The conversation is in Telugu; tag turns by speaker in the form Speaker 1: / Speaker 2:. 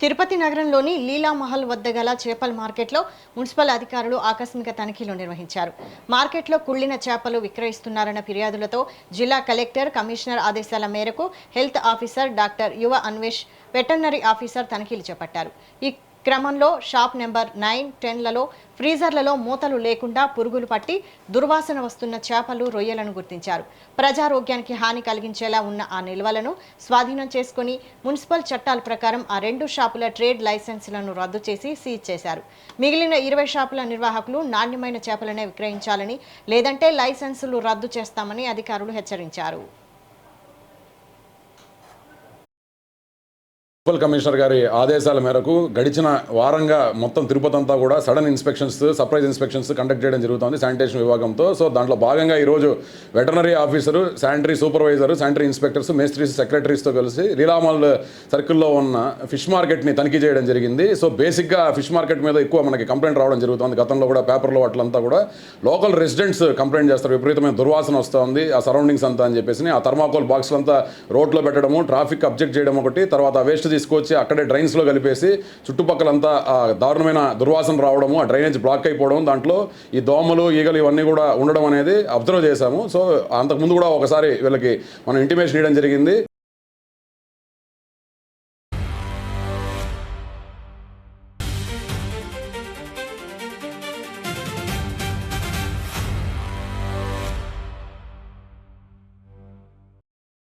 Speaker 1: తిరుపతి నగరంలోని లీలామహల్ వద్ద గల చేపల మార్కెట్లో మున్సిపల్ అధికారులు ఆకస్మిక తనిఖీలు నిర్వహించారు. మార్కెట్లో కుళ్లిన చేపలు విక్రయిస్తున్నారన్న ఫిర్యాదులతో జిల్లా కలెక్టర్, కమిషనర్ ఆదేశాల మేరకు హెల్త్ ఆఫీసర్ డాక్టర్ యువ అన్వేష్, వెటర్నరీ ఆఫీసర్ తనిఖీలు చేపట్టారు. ఈ క్రమంలో షాప్ నెంబర్ 9, 10లలో ఫ్రీజర్లలో మూతలు లేకుండా పురుగులు పట్టి దుర్వాసన వస్తున్న చేపలు, రొయ్యలను గుర్తించారు. ప్రజారోగ్యానికి హాని కలిగించేలా ఉన్న ఆ నిల్వలను స్వాధీనం చేసుకుని మున్సిపల్ చట్టాల ప్రకారం ఆ 2 షాపుల ట్రేడ్ లైసెన్సులను రద్దు చేసి సీజ్ చేశారు. మిగిలిన 20 షాపుల నిర్వాహకులు నాణ్యమైన చేపలనే విక్రయించాలని, లేదంటే లైసెన్సులు రద్దు చేస్తామని అధికారులు హెచ్చరించారు.
Speaker 2: మున్సిపల్ కమిషనర్ గారి ఆదేశాల మేరకు గడిచిన వారంగా మొత్తం తిరుపతి అంతా కూడా sudden inspections, surprise inspections conduct చేయడం జరుగుతుంది శానిటేషన్ విభాగంతో. సో దాంట్లో భాగంగా ఈరోజు veterinary officer, sanitary supervisor, sanitary inspectors, మేస్ట్రీస్, సెక్రటరీస్తో కలిసి లీలామహల్ సర్కిల్లో ఉన్న ఫిష్ మార్కెట్ని తనిఖీ చేయడం జరిగింది. సో బేసిక్గా ఫిష్ మార్కెట్ మీద ఎక్కువ మనకి కంప్లైంట్ రావడం జరుగుతుంది. గతంలో కూడా పేపర్లో అట్లంతా కూడా లోకల్ రెసిడెంట్స్ కంప్లైంట్ చేస్తారు, విపరీతమైన దుర్వాసన వస్తుంది ఆ సరౌండింగ్స్ అంతా అని చెప్పేసి. ఆ థర్మాకోల్ బాక్స్లంతా రోడ్లో పెట్టడము, ట్రాఫిక్ అబ్జెక్ట్ చేయడం ఒకటి, తర్వాత వేస్ట్ తీసుకొచ్చి అక్కడే డ్రైన్స్లో కలిపేసి చుట్టుపక్కలంతా దారుణమైన దుర్వాసన రావడము, ఆ డ్రైనేజ్ బ్లాక్ అయిపోవడం, దాంట్లో ఈ దోమలు, ఈగలు ఇవన్నీ కూడా ఉండడం అనేది అబ్జర్వ్ చేశాము. సో అంతకుముందు కూడా ఒకసారి వీళ్ళకి మనం ఇంటిమేషన్ ఇవ్వడం జరిగింది.